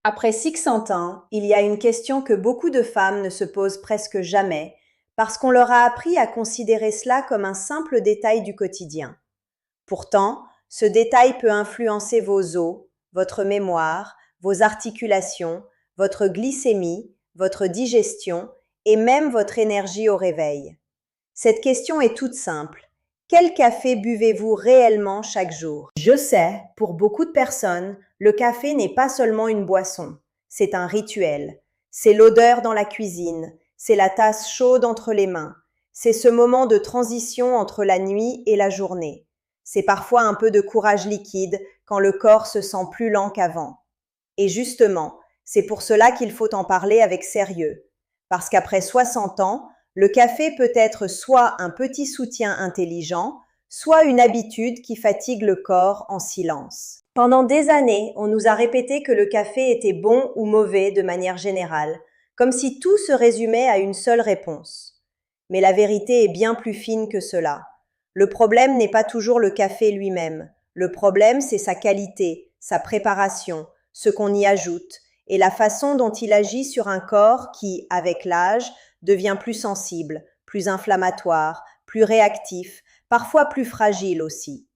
Après 600 ans, il y a une question que beaucoup de femmes ne se posent presque jamais, parce qu'on leur a appris à considérer cela comme un simple détail du quotidien. Pourtant, ce détail peut influencer vos os, votre mémoire, vos articulations, votre glycémie, votre digestion et même votre énergie au réveil. Cette question est toute simple. Quel café buvez-vous réellement chaque jour? Je sais, pour beaucoup de personnes, le café n'est pas seulement une boisson, c'est un rituel. C'est l'odeur dans la cuisine, c'est la tasse chaude entre les mains, c'est ce moment de transition entre la nuit et la journée. C'est parfois un peu de courage liquide quand le corps se sent plus lent qu'avant. Et justement, c'est pour cela qu'il faut en parler avec sérieux. Parce qu'après 60 ans, le café peut être soit un petit soutien intelligent, soit une habitude qui fatigue le corps en silence. Pendant des années, on nous a répété que le café était bon ou mauvais de manière générale, comme si tout se résumait à une seule réponse. Mais la vérité est bien plus fine que cela. Le problème n'est pas toujours le café lui-même. Le problème, c'est sa qualité, sa préparation, ce qu'on y ajoute, et la façon dont il agit sur un corps qui, avec l'âge, devient plus sensible, plus inflammatoire, plus réactif, parfois plus fragile aussi.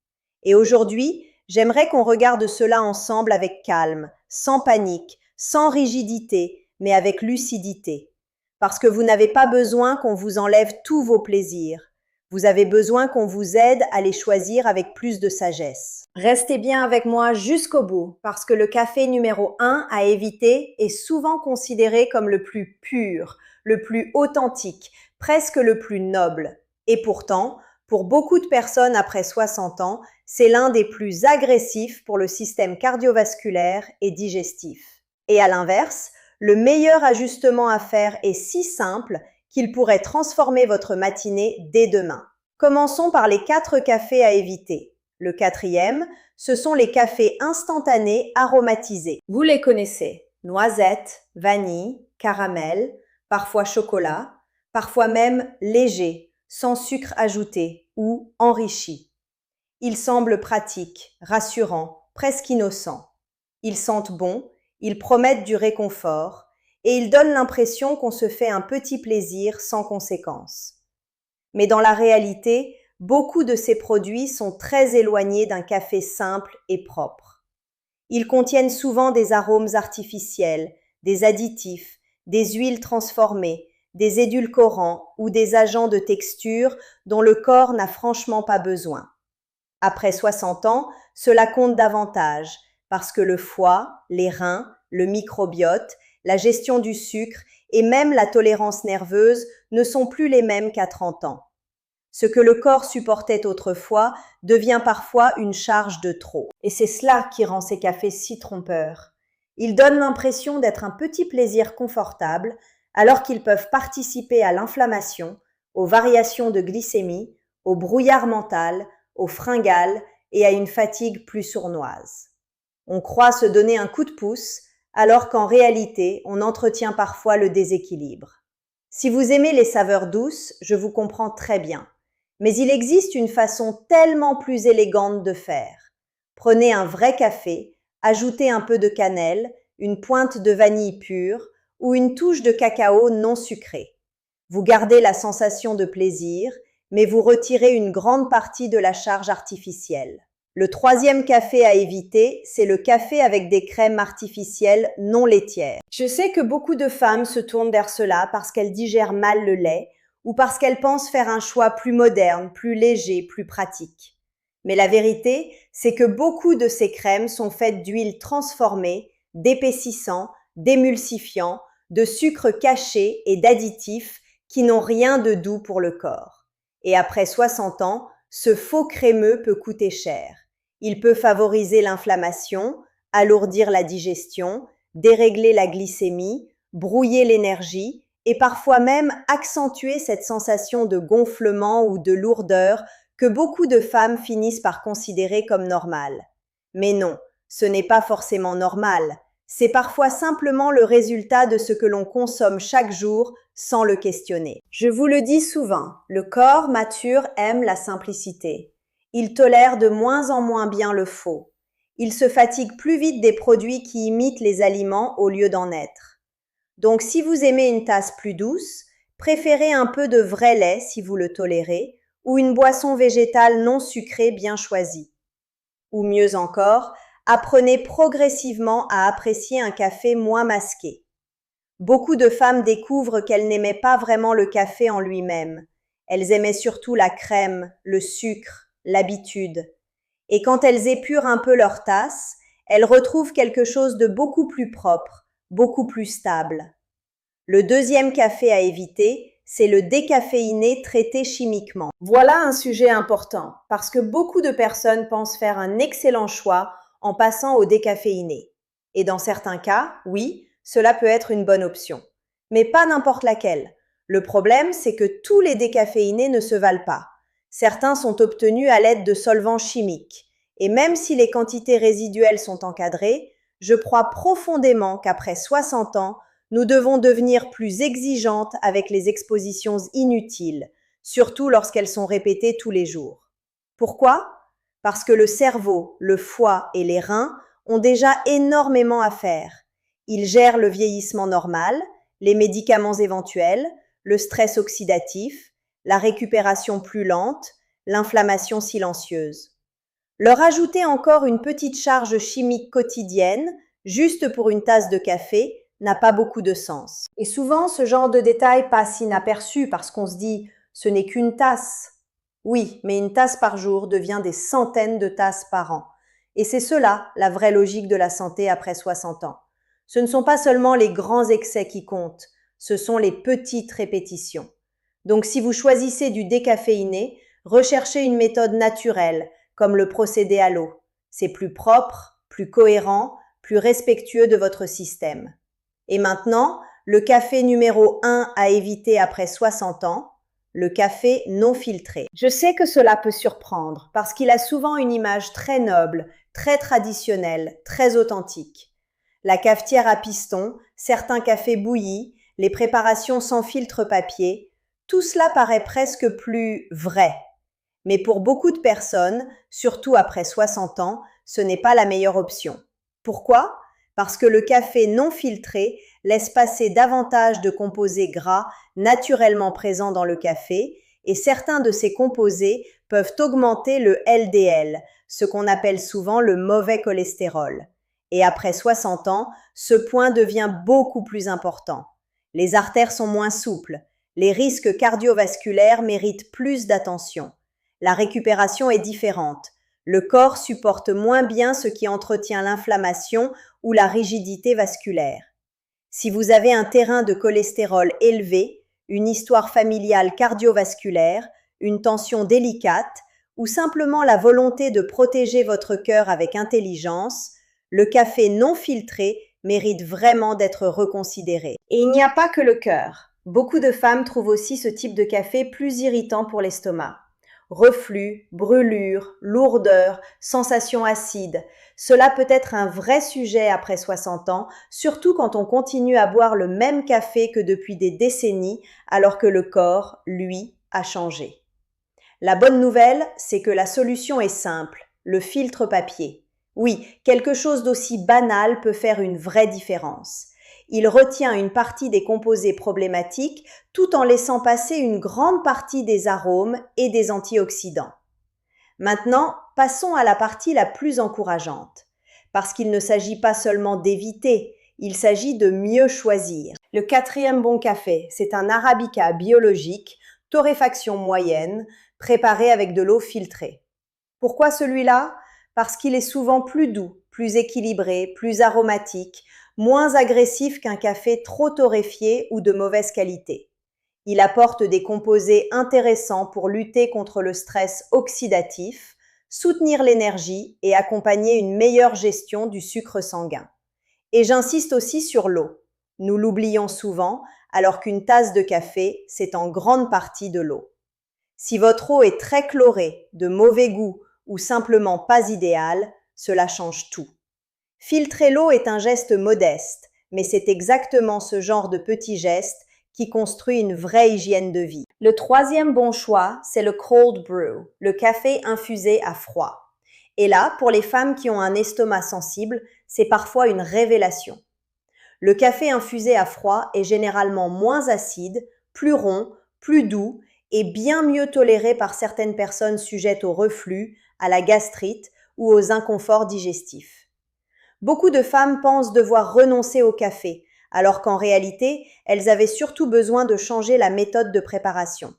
Et aujourd'hui, j'aimerais qu'on regarde cela ensemble avec calme, sans panique, sans rigidité, mais avec lucidité. Parce que vous n'avez pas besoin qu'on vous enlève tous vos plaisirs. Vous avez besoin qu'on vous aide à les choisir avec plus de sagesse. Restez bien avec moi jusqu'au bout, parce que le café numéro 1 à éviter est souvent considéré comme le plus pur, le plus authentique, presque le plus noble. Et pourtant, pour beaucoup de personnes après 60 ans, c'est l'un des plus agressifs pour le système cardiovasculaire et digestif. Et à l'inverse, le meilleur ajustement à faire est si simple qu'il pourrait transformer votre matinée dès demain. Commençons par les 4 cafés à éviter. Le quatrième, ce sont les cafés instantanés aromatisés. Vous les connaissez, noisettes, vanille, caramel, parfois chocolat, parfois même léger, sans sucre ajouté ou enrichi. Ils semblent pratiques, rassurants, presque innocents. Ils sentent bon, ils promettent du réconfort et ils donnent l'impression qu'on se fait un petit plaisir sans conséquence. Mais dans la réalité, beaucoup de ces produits sont très éloignés d'un café simple et propre. Ils contiennent souvent des arômes artificiels, des additifs, des huiles transformées, des édulcorants ou des agents de texture dont le corps n'a franchement pas besoin. Après 60 ans, cela compte davantage parce que le foie, les reins, le microbiote, la gestion du sucre et même la tolérance nerveuse ne sont plus les mêmes qu'à 30 ans. Ce que le corps supportait autrefois devient parfois une charge de trop. Et c'est cela qui rend ces cafés si trompeurs. Ils donnent l'impression d'être un petit plaisir confortable alors qu'ils peuvent participer à l'inflammation, aux variations de glycémie, au brouillard mental, aux fringales et à une fatigue plus sournoise. On croit se donner un coup de pouce alors qu'en réalité, on entretient parfois le déséquilibre. Si vous aimez les saveurs douces, je vous comprends très bien. Mais il existe une façon tellement plus élégante de faire. Prenez un vrai café, ajoutez un peu de cannelle, une pointe de vanille pure ou une touche de cacao non sucré. Vous gardez la sensation de plaisir, mais vous retirez une grande partie de la charge artificielle. Le troisième café à éviter, c'est le café avec des crèmes artificielles non laitières. Je sais que beaucoup de femmes se tournent vers cela parce qu'elles digèrent mal le lait ou parce qu'elles pensent faire un choix plus moderne, plus léger, plus pratique. Mais la vérité, c'est que beaucoup de ces crèmes sont faites d'huiles transformées, d'épaississants, d'émulsifiants, de sucres cachés et d'additifs qui n'ont rien de doux pour le corps. Et après 60 ans, ce faux crémeux peut coûter cher. Il peut favoriser l'inflammation, alourdir la digestion, dérégler la glycémie, brouiller l'énergie et parfois même accentuer cette sensation de gonflement ou de lourdeur que beaucoup de femmes finissent par considérer comme normale. Mais non, ce n'est pas forcément normal. C'est parfois simplement le résultat de ce que l'on consomme chaque jour sans le questionner. Je vous le dis souvent, le corps mature aime la simplicité. Il tolère de moins en moins bien le faux. Il se fatigue plus vite des produits qui imitent les aliments au lieu d'en être. Donc si vous aimez une tasse plus douce, préférez un peu de vrai lait si vous le tolérez, ou une boisson végétale non sucrée bien choisie. Ou mieux encore, apprenez progressivement à apprécier un café moins masqué. Beaucoup de femmes découvrent qu'elles n'aimaient pas vraiment le café en lui-même. Elles aimaient surtout la crème, le sucre, l'habitude. Et quand elles épurent un peu leur tasse, elles retrouvent quelque chose de beaucoup plus propre, beaucoup plus stable. Le deuxième café à éviter, c'est le décaféiné traité chimiquement. Voilà un sujet important, parce que beaucoup de personnes pensent faire un excellent choix en passant au décaféiné. Et dans certains cas, oui, cela peut être une bonne option. Mais pas n'importe laquelle. Le problème, c'est que tous les décaféinés ne se valent pas. Certains sont obtenus à l'aide de solvants chimiques. Et même si les quantités résiduelles sont encadrées, je crois profondément qu'après 60 ans, nous devons devenir plus exigeantes avec les expositions inutiles, surtout lorsqu'elles sont répétées tous les jours. Pourquoi? Parce que le cerveau, le foie et les reins ont déjà énormément à faire. Ils gèrent le vieillissement normal, les médicaments éventuels, le stress oxydatif, la récupération plus lente, l'inflammation silencieuse. Leur ajouter encore une petite charge chimique quotidienne, juste pour une tasse de café, n'a pas beaucoup de sens. Et souvent, ce genre de détail passe inaperçu parce qu'on se dit « ce n'est qu'une tasse ». Oui, mais une tasse par jour devient des centaines de tasses par an. Et c'est cela, la vraie logique de la santé après 60 ans. Ce ne sont pas seulement les grands excès qui comptent, ce sont les petites répétitions. Donc si vous choisissez du décaféiné, recherchez une méthode naturelle, comme le procédé à l'eau. C'est plus propre, plus cohérent, plus respectueux de votre système. Et maintenant, le café numéro 1 à éviter après 60 ans, le café non filtré. Je sais que cela peut surprendre parce qu'il a souvent une image très noble, très traditionnelle, très authentique. La cafetière à piston, certains cafés bouillis, les préparations sans filtre papier, tout cela paraît presque plus vrai. Mais pour beaucoup de personnes, surtout après 60 ans, ce n'est pas la meilleure option. Pourquoi? Parce que le café non filtré laisse passer davantage de composés gras naturellement présents dans le café et certains de ces composés peuvent augmenter le LDL, ce qu'on appelle souvent le mauvais cholestérol. Et après 60 ans, ce point devient beaucoup plus important. Les artères sont moins souples, les risques cardiovasculaires méritent plus d'attention. La récupération est différente. Le corps supporte moins bien ce qui entretient l'inflammation ou la rigidité vasculaire. Si vous avez un terrain de cholestérol élevé, une histoire familiale cardiovasculaire, une tension délicate ou simplement la volonté de protéger votre cœur avec intelligence, le café non filtré mérite vraiment d'être reconsidéré. Et il n'y a pas que le cœur. Beaucoup de femmes trouvent aussi ce type de café plus irritant pour l'estomac. Reflux, brûlures, lourdeur, sensations acides. Cela peut être un vrai sujet après 60 ans, surtout quand on continue à boire le même café que depuis des décennies, alors que le corps, lui, a changé. La bonne nouvelle, c'est que la solution est simple, le filtre papier. Oui, quelque chose d'aussi banal peut faire une vraie différence. Il retient une partie des composés problématiques tout en laissant passer une grande partie des arômes et des antioxydants. Maintenant, passons à la partie la plus encourageante. Parce qu'il ne s'agit pas seulement d'éviter, il s'agit de mieux choisir. Le quatrième bon café, c'est un arabica biologique, torréfaction moyenne, préparé avec de l'eau filtrée. Pourquoi celui-là? Parce qu'il est souvent plus doux, plus équilibré, plus aromatique, moins agressif qu'un café trop torréfié ou de mauvaise qualité. Il apporte des composés intéressants pour lutter contre le stress oxydatif, soutenir l'énergie et accompagner une meilleure gestion du sucre sanguin. Et j'insiste aussi sur l'eau. Nous l'oublions souvent, alors qu'une tasse de café, c'est en grande partie de l'eau. Si votre eau est très chlorée, de mauvais goût ou simplement pas idéale, cela change tout. Filtrer l'eau est un geste modeste, mais c'est exactement ce genre de petit geste qui construit une vraie hygiène de vie. Le troisième bon choix, c'est le cold brew, le café infusé à froid. Et là, pour les femmes qui ont un estomac sensible, c'est parfois une révélation. Le café infusé à froid est généralement moins acide, plus rond, plus doux et bien mieux toléré par certaines personnes sujettes au reflux, à la gastrite ou aux inconforts digestifs. Beaucoup de femmes pensent devoir renoncer au café, alors qu'en réalité, elles avaient surtout besoin de changer la méthode de préparation.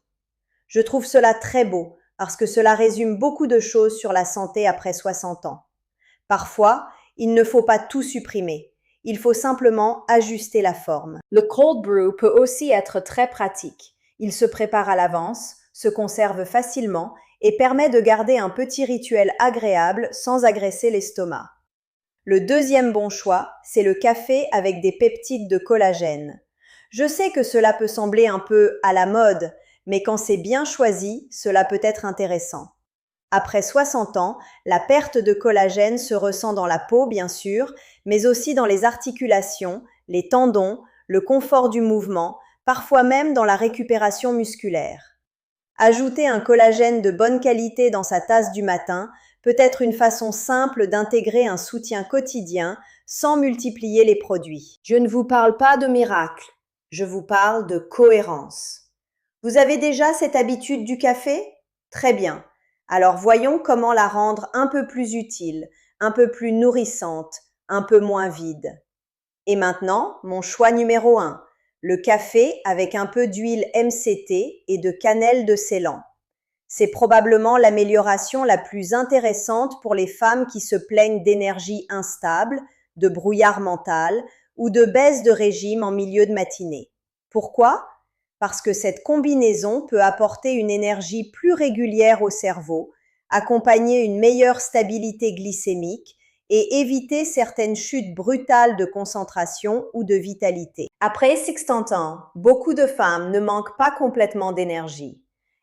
Je trouve cela très beau, parce que cela résume beaucoup de choses sur la santé après 60 ans. Parfois, il ne faut pas tout supprimer. Il faut simplement ajuster la forme. Le cold brew peut aussi être très pratique. Il se prépare à l'avance, se conserve facilement et permet de garder un petit rituel agréable sans agresser l'estomac. Le deuxième bon choix, c'est le café avec des peptides de collagène. Je sais que cela peut sembler un peu à la mode, mais quand c'est bien choisi, cela peut être intéressant. Après 60 ans, la perte de collagène se ressent dans la peau, bien sûr, mais aussi dans les articulations, les tendons, le confort du mouvement, parfois même dans la récupération musculaire. Ajouter un collagène de bonne qualité dans sa tasse du matin peut être une façon simple d'intégrer un soutien quotidien sans multiplier les produits. Je ne vous parle pas de miracle, je vous parle de cohérence. Vous avez déjà cette habitude du café? Très bien. Alors voyons comment la rendre un peu plus utile, un peu plus nourrissante, un peu moins vide. Et maintenant, mon choix numéro 1, le café avec un peu d'huile MCT et de cannelle de Ceylan. C'est probablement l'amélioration la plus intéressante pour les femmes qui se plaignent d'énergie instable, de brouillard mental ou de baisse de régime en milieu de matinée. Pourquoi? Parce que cette combinaison peut apporter une énergie plus régulière au cerveau, accompagner une meilleure stabilité glycémique et éviter certaines chutes brutales de concentration ou de vitalité. Après 60 ans, beaucoup de femmes ne manquent pas complètement d'énergie.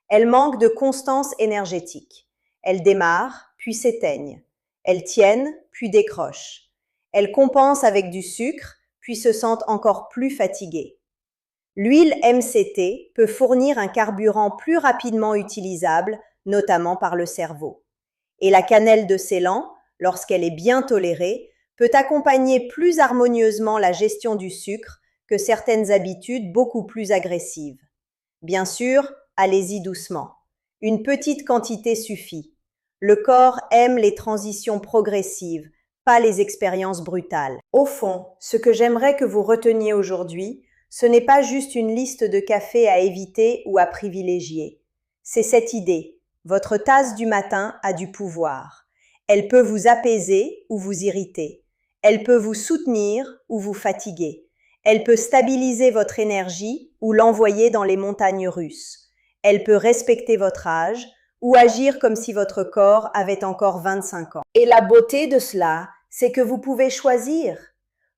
Elles manquent de constance énergétique. Elles démarrent, puis s'éteignent. Elles tiennent, puis décrochent. Elles compensent avec du sucre, puis se sentent encore plus fatiguées. L'huile MCT peut fournir un carburant plus rapidement utilisable, notamment par le cerveau. Et la cannelle de Ceylan, lorsqu'elle est bien tolérée, peut accompagner plus harmonieusement la gestion du sucre que certaines habitudes beaucoup plus agressives. Bien sûr, allez-y doucement. Une petite quantité suffit. Le corps aime les transitions progressives, pas les expériences brutales. Au fond, ce que j'aimerais que vous reteniez aujourd'hui, ce n'est pas juste une liste de cafés à éviter ou à privilégier. C'est cette idée. Votre tasse du matin a du pouvoir. Elle peut vous apaiser ou vous irriter. Elle peut vous soutenir ou vous fatiguer. Elle peut stabiliser votre énergie ou l'envoyer dans les montagnes russes. Elle peut respecter votre âge ou agir comme si votre corps avait encore 25 ans. Et la beauté de cela, c'est que vous pouvez choisir.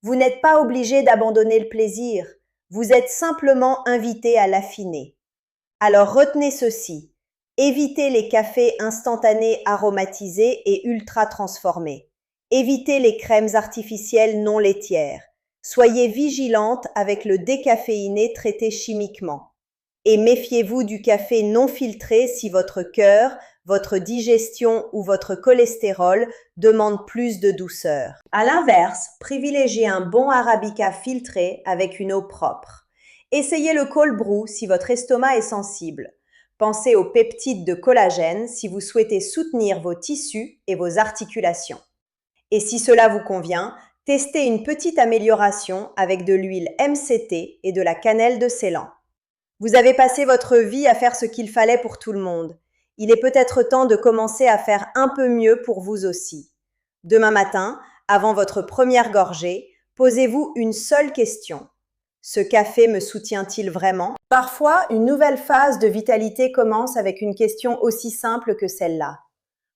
Vous n'êtes pas obligé d'abandonner le plaisir. Vous êtes simplement invité à l'affiner. Alors retenez ceci. Évitez les cafés instantanés aromatisés et ultra transformés. Évitez les crèmes artificielles non laitières. Soyez vigilante avec le décaféiné traité chimiquement. Et méfiez-vous du café non filtré si votre cœur, votre digestion ou votre cholestérol demandent plus de douceur. À l'inverse, privilégiez un bon arabica filtré avec une eau propre. Essayez le cold brew si votre estomac est sensible. Pensez aux peptides de collagène si vous souhaitez soutenir vos tissus et vos articulations. Et si cela vous convient, testez une petite amélioration avec de l'huile MCT et de la cannelle de Ceylan. Vous avez passé votre vie à faire ce qu'il fallait pour tout le monde. Il est peut-être temps de commencer à faire un peu mieux pour vous aussi. Demain matin, avant votre première gorgée, posez-vous une seule question. Ce café me soutient-il vraiment? Parfois, une nouvelle phase de vitalité commence avec une question aussi simple que celle-là.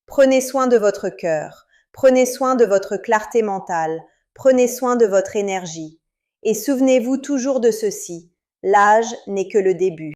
Prenez soin de votre cœur, prenez soin de votre clarté mentale, prenez soin de votre énergie. Et souvenez-vous toujours de ceci, l'âge n'est que le début.